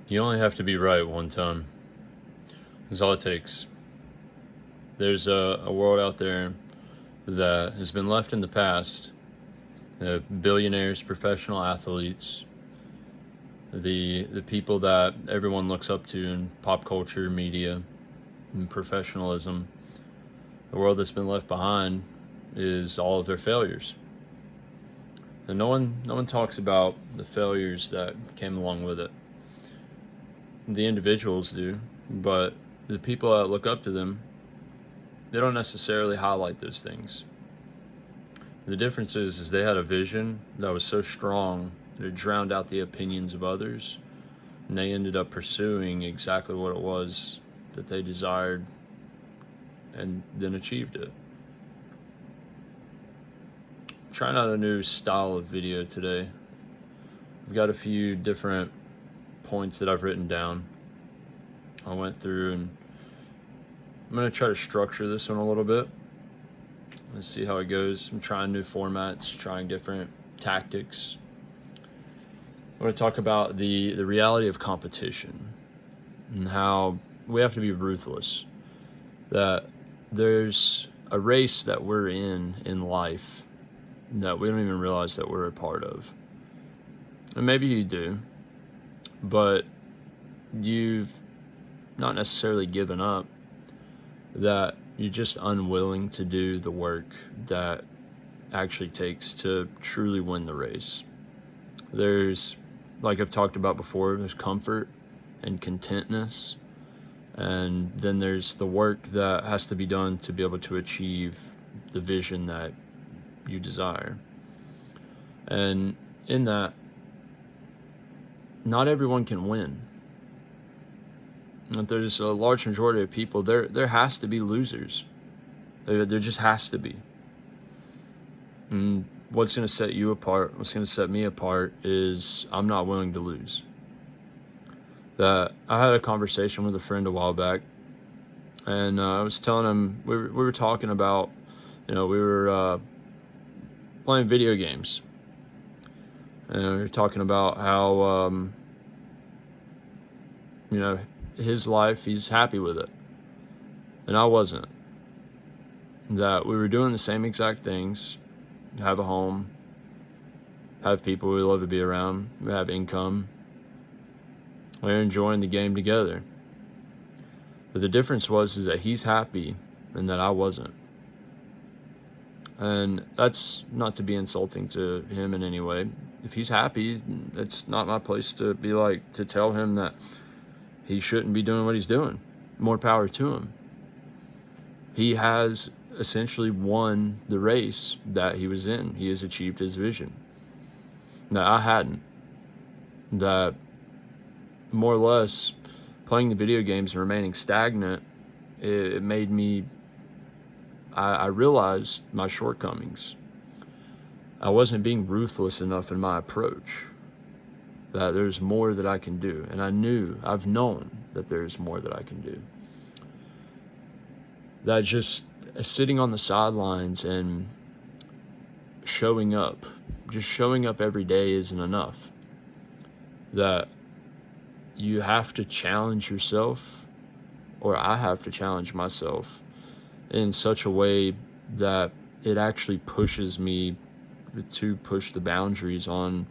You only have to be right one time. That's all it takes. There's a world out there that has been left in the past. Billionaires, professional athletes, the people that everyone looks up to in pop culture, media, and professionalism. The world that's been left behind is all of their failures. And no one talks about the failures that came along with it. The individuals do, but the people that look up to them, they don't necessarily highlight those things. The difference is they had a vision that was so strong that it drowned out the opinions of others, and they ended up pursuing exactly what it was that they desired and then achieved it. I'm trying out a new style of video today. I've got a few different points that I've written down. I went through and I'm going to try to structure this one a little bit. Let's see how it goes. I'm trying new formats, trying different tactics. I want to talk about the reality of competition and how we have to be ruthless. That there's a race that we're in life that we don't even realize that we're a part of. And maybe you do, but you've not necessarily given up, that you're just unwilling to do the work that actually takes to truly win the race. There's, like I've talked about before, there's comfort and contentness, and then there's the work that has to be done to be able to achieve the vision that you desire. And in that, not everyone can win. If there's a large majority of people, there has to be losers. There just has to be. And what's going to set you apart, what's going to set me apart, is I'm not willing to lose. That I had a conversation with a friend a while back, and I was telling him, we were talking about, we were playing video games, and we were talking about how, his life, he's happy with it, and I wasn't. That we were doing the same exact things, have a home, have people we love to be around, we have income, we're enjoying the game together. But the difference is that he's happy and that I wasn't. And that's not to be insulting to him in any way. If he's happy, it's not my place to be like, to tell him that he shouldn't be doing what he's doing. More power to him. He has essentially won the race that he was in. He has achieved his vision. That I hadn't. That more or less playing the video games and remaining stagnant, it made me, I realized my shortcomings. I wasn't being ruthless enough in my approach. That there's more that I can do. And I've known that there's more that I can do. That just sitting on the sidelines and showing up, just showing up every day isn't enough. That you have to challenge yourself, or I have to challenge myself in such a way that it actually pushes me to push the boundaries on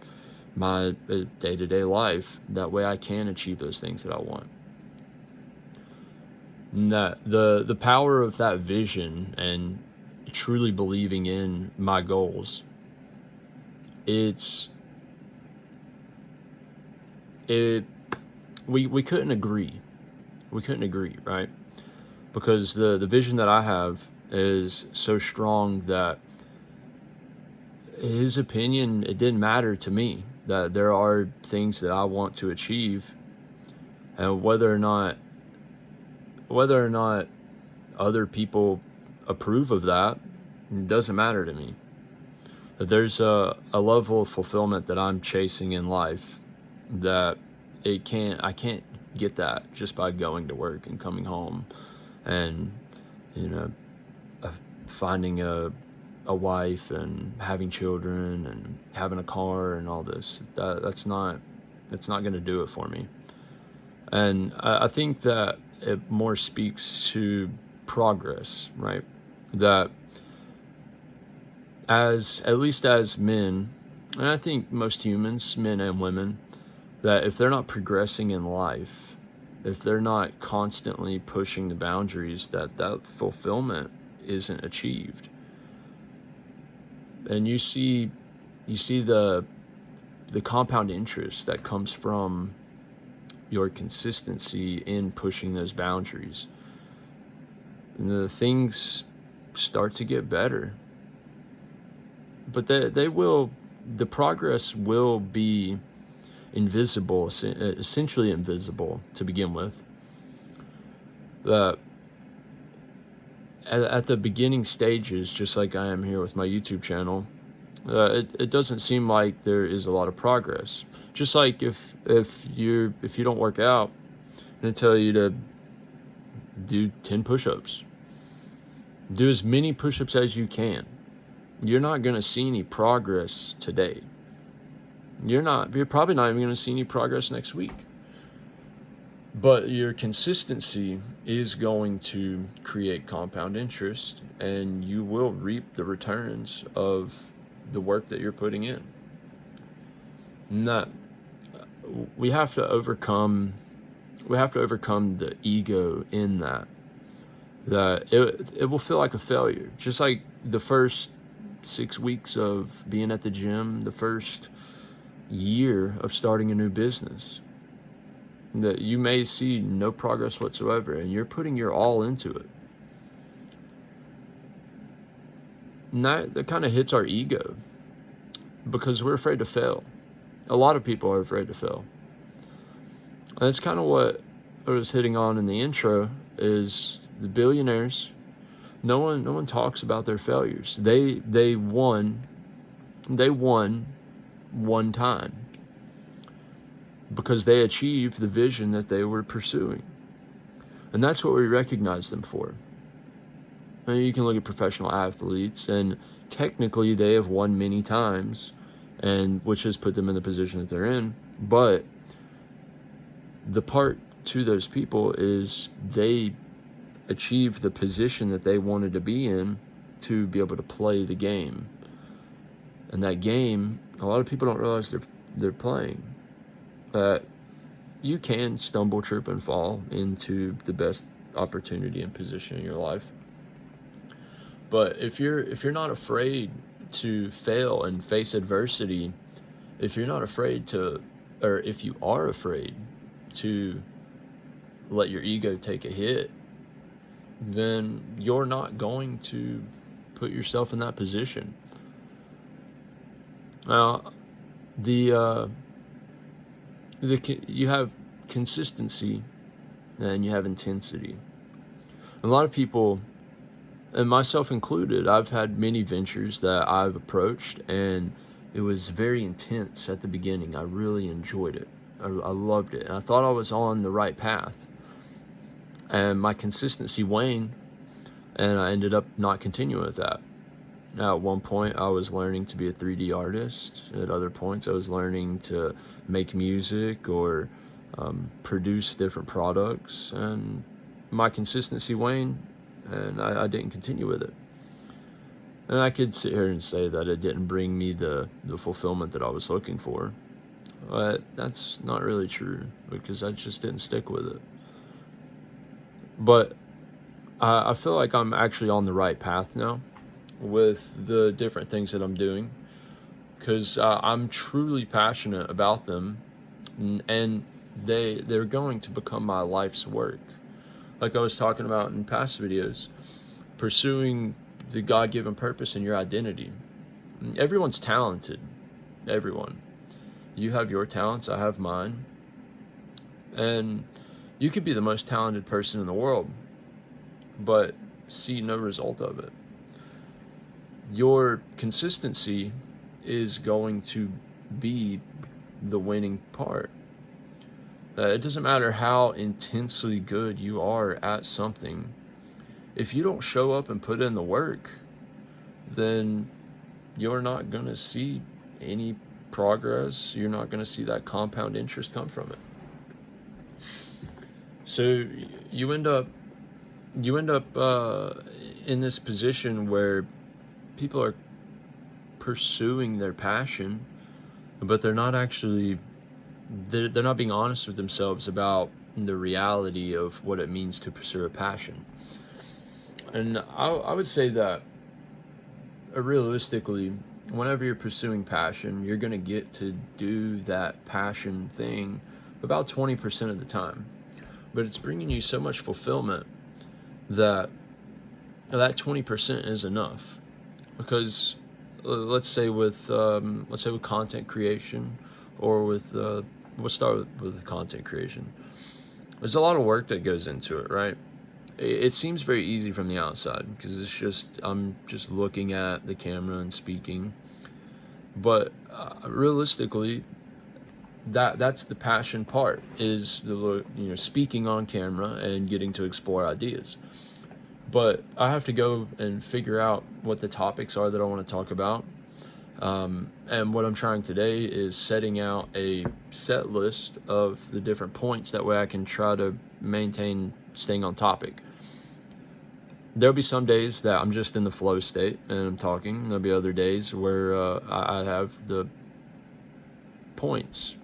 my day-to-day life. That way I can achieve those things that I want. And that the power of that vision and truly believing in my goals, we couldn't agree. We couldn't agree, right? Because the vision that I have is so strong that his opinion, it didn't matter to me. That there are things that I want to achieve, and whether or not other people approve of that, it doesn't matter to me. That there's a level of fulfillment that I'm chasing in life that I can't get that just by going to work and coming home and finding a wife and having children and having a car and all this. That's not going to do it for me. And I think that it more speaks to progress, right? That at least as men, and I think most humans, men and women, that if they're not progressing in life, if they're not constantly pushing the boundaries, that fulfillment isn't achieved. And you see the compound interest that comes from your consistency in pushing those boundaries. And the things start to get better. But the progress will be invisible, essentially invisible to begin with. That at the beginning stages, just like I am here with my YouTube channel, it doesn't seem like there is a lot of progress. Just like if you don't work out, and they tell you to do 10 push-ups, do as many push-ups as you can. You're not going to see any progress today. You're probably not even going to see any progress next week. But your consistency is going to create compound interest, and you will reap the returns of the work that you're putting in. And that we have to overcome the ego in that it will feel like a failure, just like the first 6 weeks of being at the gym, the first year of starting a new business, that you may see no progress whatsoever, and you're putting your all into it. And that kind of hits our ego, because we're afraid to fail. A lot of people are afraid to fail. And that's kind of what I was hitting on in the intro, is the billionaires. No one talks about their failures. They won one time because they achieved the vision that they were pursuing. And that's what we recognize them for. I mean, you can look at professional athletes, and technically they have won many times, and which has put them in the position that they're in. But the part to those people is they achieved the position that they wanted to be in to be able to play the game. And that game, a lot of people don't realize they're playing. That you can stumble, trip, and fall into the best opportunity and position in your life. But if you're not afraid to fail and face adversity, if you're not afraid to, or if you are afraid to let your ego take a hit, then you're not going to put yourself in that position. Now, you have consistency and you have intensity. A lot of people, and myself included, I've had many ventures that I've approached, and it was very intense at the beginning. I really enjoyed it. I loved it, and I thought I was on the right path. And my consistency waned, and I ended up not continuing with that. Now, at one point, I was learning to be a 3D artist. At other points, I was learning to make music or produce different products, and my consistency waned, and I didn't continue with it. And I could sit here and say that it didn't bring me the fulfillment that I was looking for, but that's not really true, because I just didn't stick with it. But I feel like I'm actually on the right path now with the different things that I'm doing, because I'm truly passionate about them, and they're going to become my life's work. Like I was talking about in past videos, pursuing the God-given purpose in your identity. Everyone's talented. Everyone. You have your talents, I have mine. And you could be the most talented person in the world, but see no result of it. Your consistency is going to be the winning part. It doesn't matter how intensely good you are at something. If you don't show up and put in the work, then you're not going to see any progress. You're not going to see that compound interest come from it. So you end up in this position where people are pursuing their passion, but they're not actually they're not being honest with themselves about the reality of what it means to pursue a passion. And I would say that realistically, whenever you're pursuing passion, you're going to get to do that passion thing about 20% of the time. But it's bringing you so much fulfillment that 20% is enough. Because let's say with content creation, or with we'll start with content creation. There's a lot of work that goes into it, right? It seems very easy from the outside because I'm just looking at the camera and speaking. But realistically, that's the passion part, is the speaking on camera and getting to explore ideas. But I have to go and figure out what the topics are that I want to talk about. And what I'm trying today is setting out a set list of the different points. That way I can try to maintain staying on topic. There'll be some days that I'm just in the flow state and I'm talking. There'll be other days where I have the points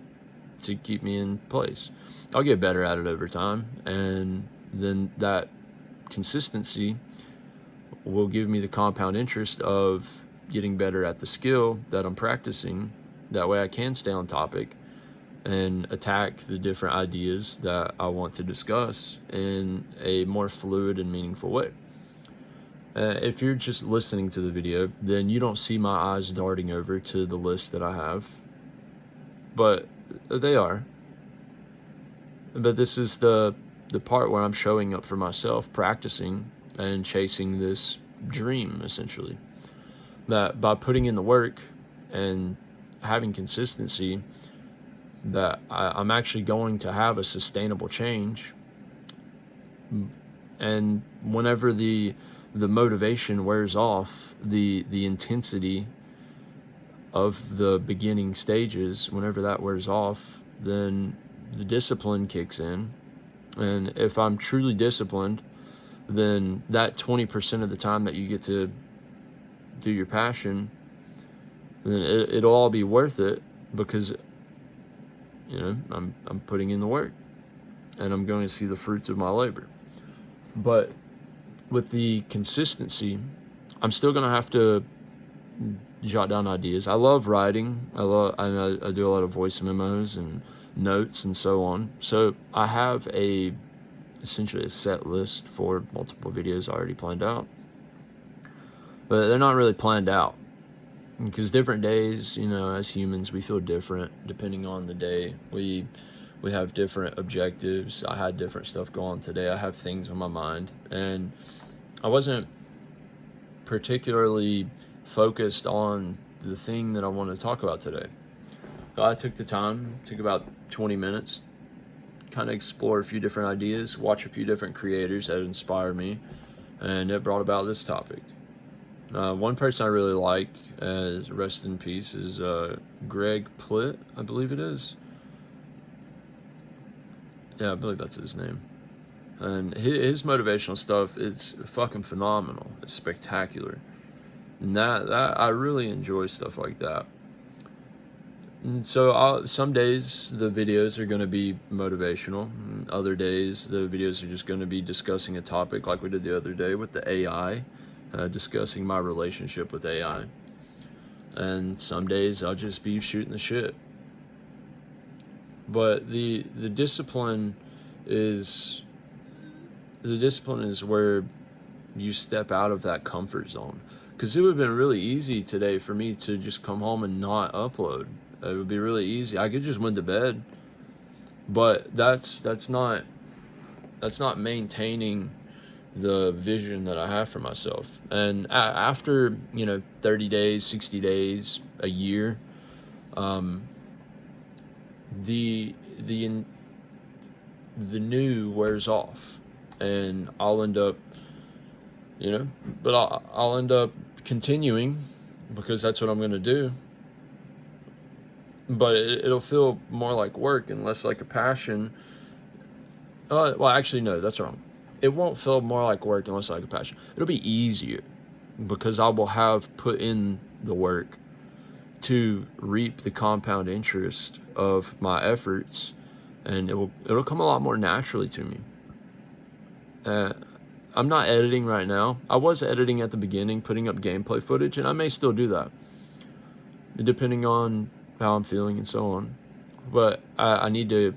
to keep me in place. I'll get better at it over time, and then that consistency will give me the compound interest of getting better at the skill that I'm practicing. That way I can stay on topic and attack the different ideas that I want to discuss in a more fluid and meaningful way. If you're just listening to the video, then you don't see my eyes darting over to the list that I have, but they are. But this is the part where I'm showing up for myself, practicing and chasing this dream, essentially. That by putting in the work and having consistency, that I'm actually going to have a sustainable change. And whenever the motivation wears off, the intensity of the beginning stages, whenever that wears off, then the discipline kicks in. And if I'm truly disciplined, then that 20% of the time that you get to do your passion, then it'll all be worth it, because I'm putting in the work and I'm going to see the fruits of my labor. But with the consistency, I'm still going to have to jot down ideas. I love writing. I do a lot of voice memos and notes and so on. So I have essentially a set list for multiple videos already planned out. But they're not really planned out, because different days, as humans, we feel different depending on the day. We have different objectives. I had different stuff going on today. I have things on my mind, and I wasn't particularly focused on the thing that I wanted to talk about today. So I took the time, took about 20 minutes, kind of explore a few different ideas, watch a few different creators that inspired me, and it brought about this topic. One person I really like, as rest in peace, is Greg Plitt, I believe it is. Yeah, I believe that's his name. And his motivational stuff is fucking phenomenal. It's spectacular. And that I really enjoy stuff like that. And so some days the videos are going to be motivational. And other days the videos are just going to be discussing a topic, like we did the other day with the AI. Discussing my relationship with AI. And some days I'll just be shooting the shit. But the discipline is where you step out of that comfort zone. Because it would have been really easy today for me to just come home and not upload. It would be really easy. I could just went to bed. But that's not maintaining the vision that I have for myself. And after 30 days, 60 days, a year, the new wears off, and I'll end up I'll end up continuing, because that's what I'm going to do. But it'll feel more like work and less like a passion, Well, actually, no, that's wrong. It won't feel more like work and less like a passion. It'll be easier because I will have put in the work to reap the compound interest of my efforts, and it'll come a lot more naturally to me. I'm not editing right now. I was editing at the beginning, putting up gameplay footage, and I may still do that, depending on how I'm feeling and so on. But I need to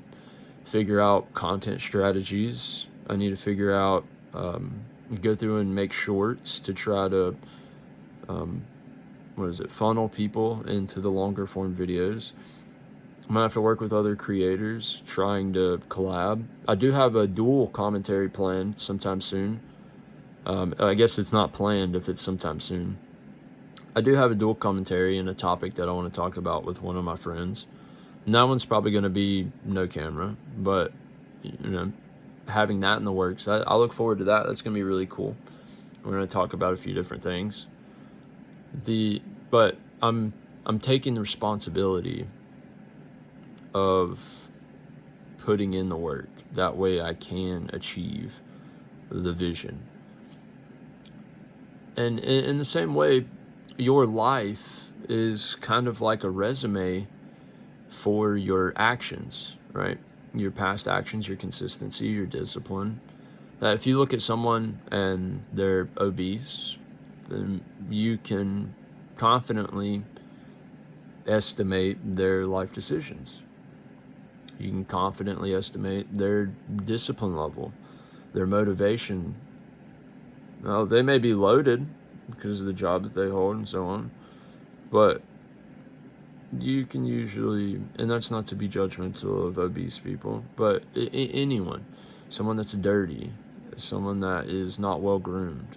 figure out content strategies. I need to figure out, go through and make shorts to try to, funnel people into the longer form videos. I'm gonna have to work with other creators trying to collab. I do have a dual commentary planned sometime soon. I guess it's not planned if it's sometime soon. I do have a dual commentary and a topic that I want to talk about with one of my friends. And that one's probably going to be no camera, but having that in the works, I look forward to that. That's going to be really cool. We're going to talk about a few different things. But I'm taking the responsibility of putting in the work. That way I can achieve the vision. And in the same way, your life is kind of like a resume for your actions, right? Your past actions, your consistency, your discipline. If you look at someone and they're obese, then you can confidently estimate their life decisions. You can confidently estimate their discipline level, their motivation. Well, they may be loaded because of the job that they hold and so on, but you can usually, and that's not to be judgmental of obese people, but anyone, someone that's dirty, someone that is not well groomed,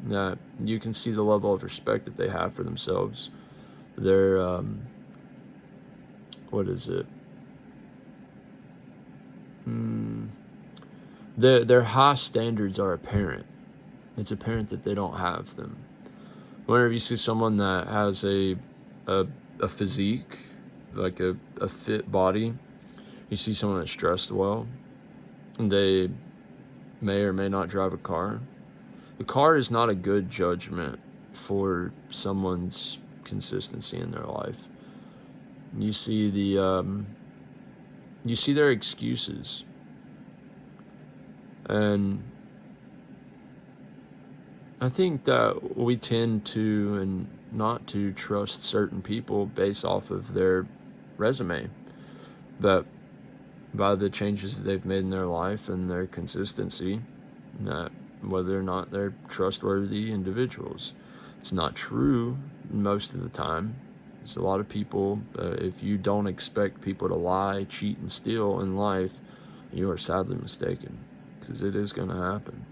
that you can see the level of respect that they have for themselves. Their their high standards are apparent. It's apparent that they don't have them. Whenever you see someone that has a physique, like a fit body, you see someone that's dressed well, and they may or may not drive a car. The car is not a good judgment for someone's consistency in their life. You see you see their excuses, and I think that we tend to and not to trust certain people based off of their resume, but by the changes that they've made in their life and their consistency, that whether or not they're trustworthy individuals. It's not true most of the time. There's a lot of people, if you don't expect people to lie, cheat, and steal in life, you are sadly mistaken, because it is going to happen.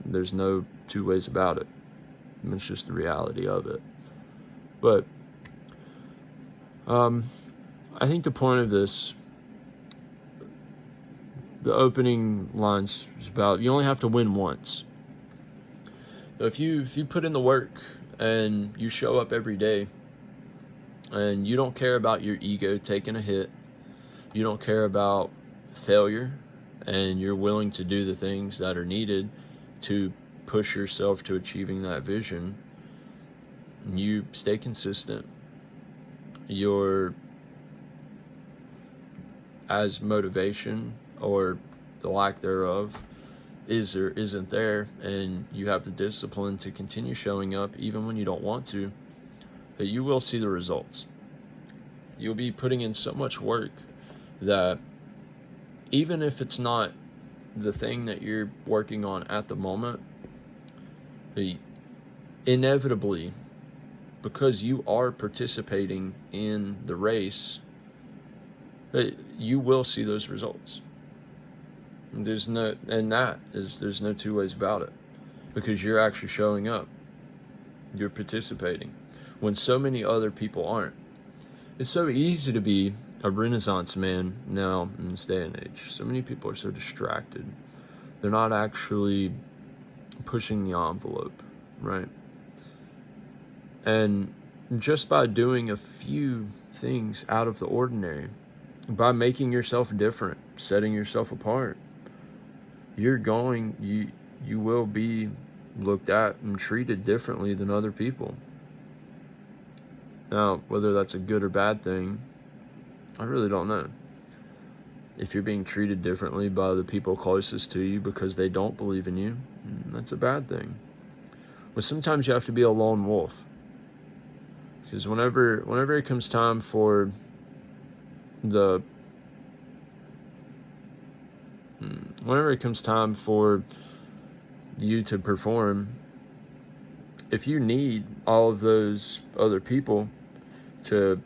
There's no two ways about it. It's just the reality of it. But I think the point of this, the opening lines, is about you only have to win once. If you put in the work and you show up every day and you don't care about your ego taking a hit, you don't care about failure, and you're willing to do the things that are needed to push yourself to achieving that vision, you stay consistent, your as motivation or the lack thereof is or isn't there, and you have the discipline to continue showing up even when you don't want to, that you will see the results. You'll be putting in so much work that even if it's not the thing that you're working on at the moment, inevitably, because you are participating in the race, you will see those results. There's no two ways about it, because you're actually showing up, you're participating when so many other people aren't. It's so easy to be a Renaissance man now in this day and age. So many people are so distracted. They're not actually pushing the envelope, right? And just by doing a few things out of the ordinary, by making yourself different, setting yourself apart. You will be looked at and treated differently than other people. Now, whether that's a good or bad thing, I really don't know. If you're being treated differently by the people closest to you because they don't believe in you, that's a bad thing. But sometimes you have to be a lone wolf. Because whenever it comes time for whenever it comes time for you to perform, if you need all of those other people to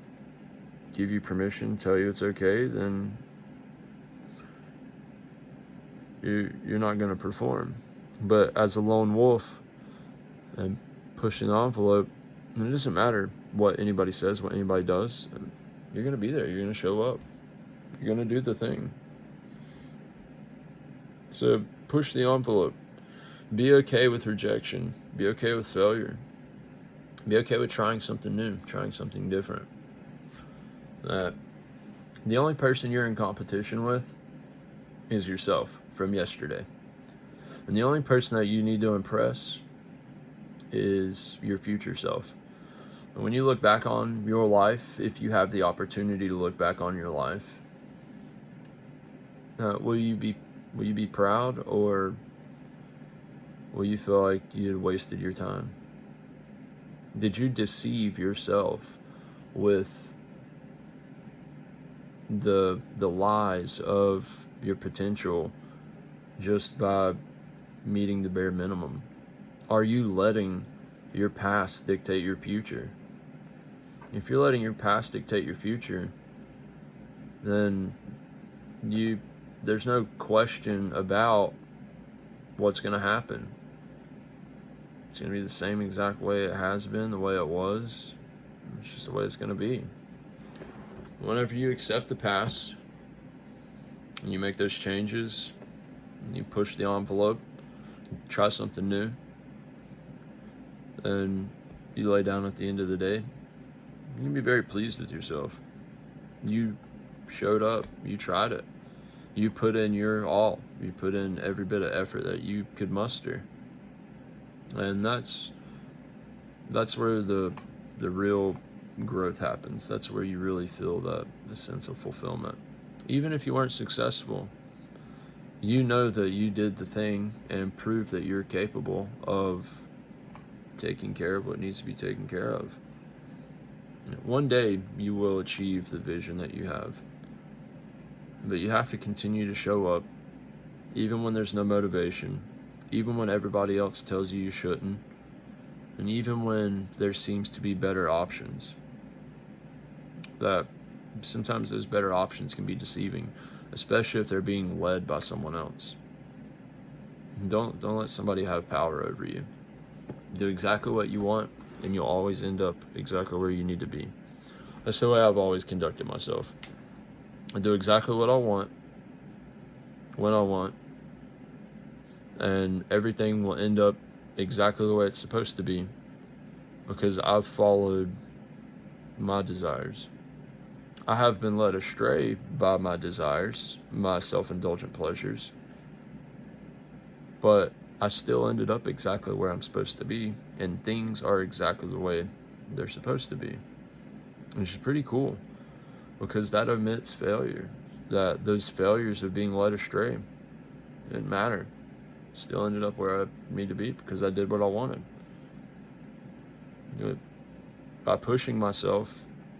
give you permission, tell you it's okay, then you're not going to perform. But as a lone wolf and pushing the envelope, it doesn't matter what anybody says, what anybody does. You're going to be there. You're going to show up. You're going to do the thing. So push the envelope. Be okay with rejection. Be okay with failure. Be okay with trying something new, trying something different. The only person you're in competition with is yourself from yesterday. And the only person that you need to impress is your future self. And when you look back on your life, if you have the opportunity to look back on your life, will you be proud, or will you feel like you had wasted your time? Did you deceive yourself with the lies of your potential just by meeting the bare minimum? Are you letting your past dictate your future? If you're letting your past dictate your future, then there's no question about what's going to happen. It's going to be the same exact way it has been, the way it was. It's just the way it's going to be. Whenever you accept the past and you make those changes and you push the envelope, try something new, and you lay down at the end of the day, you can be very pleased with yourself. You showed up. You tried it. You put in your all. You put in every bit of effort that you could muster. And that's where the real growth happens. That's where you really feel the sense of fulfillment. Even if you weren't successful, you know that you did the thing and proved that you're capable of taking care of what needs to be taken care of. One day you will achieve the vision that you have. But you have to continue to show up, even when there's no motivation, even when everybody else tells you shouldn't, and even when there seems to be better options. That sometimes those better options can be deceiving, especially if they're being led by someone else. Don't let somebody have power over you. Do exactly what you want, and you'll always end up exactly where you need to be. That's the way I've always conducted myself. I do exactly what I want, when I want, and everything will end up exactly the way it's supposed to be because I've followed my desires. I have been led astray by my desires, my self-indulgent pleasures, but I still ended up exactly where I'm supposed to be, and things are exactly the way they're supposed to be, which is pretty cool. Because that omits failure. That those failures of being led astray didn't matter. Still ended up where I need to be because I did what I wanted. By pushing myself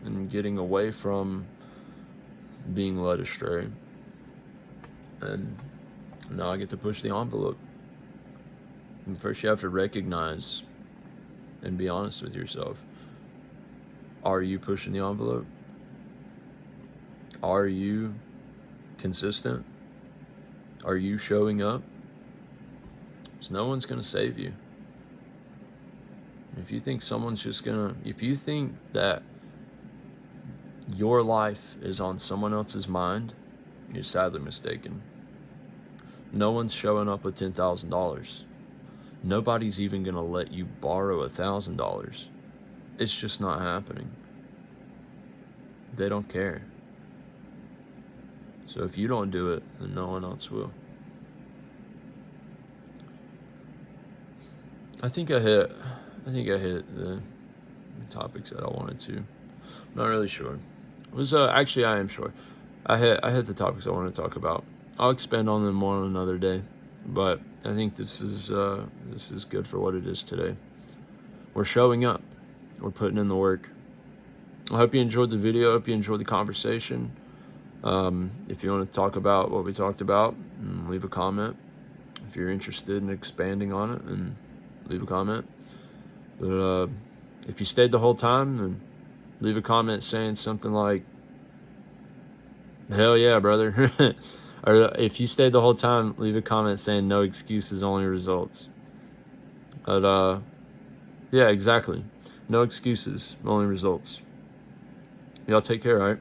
and getting away from being led astray. And now I get to push the envelope. And first you have to recognize and be honest with yourself. Are you pushing the envelope? Are you consistent? Are you showing up? Because no one's going to save you. If you think if you think that your life is on someone else's mind, you're sadly mistaken. No one's showing up with $10,000. Nobody's even going to let you borrow $1,000. It's just not happening. They don't care. So if you don't do it, then no one else will. I think I hit the topics that I wanted to. I'm not really sure. It was actually I am sure. I hit the topics I want to talk about. I'll expand on them more on another day, but I think this is good for what it is today. We're showing up. We're putting in the work. I hope you enjoyed the video. I hope you enjoyed the conversation. If you want to talk about what we talked about, leave a comment. If you're interested in expanding on it, then leave a comment. But if you stayed the whole time, then leave a comment saying something like, "Hell yeah, brother." Or if you stayed the whole time, leave a comment saying, "No excuses, only results." But yeah, exactly. No excuses, only results. Y'all take care, all right?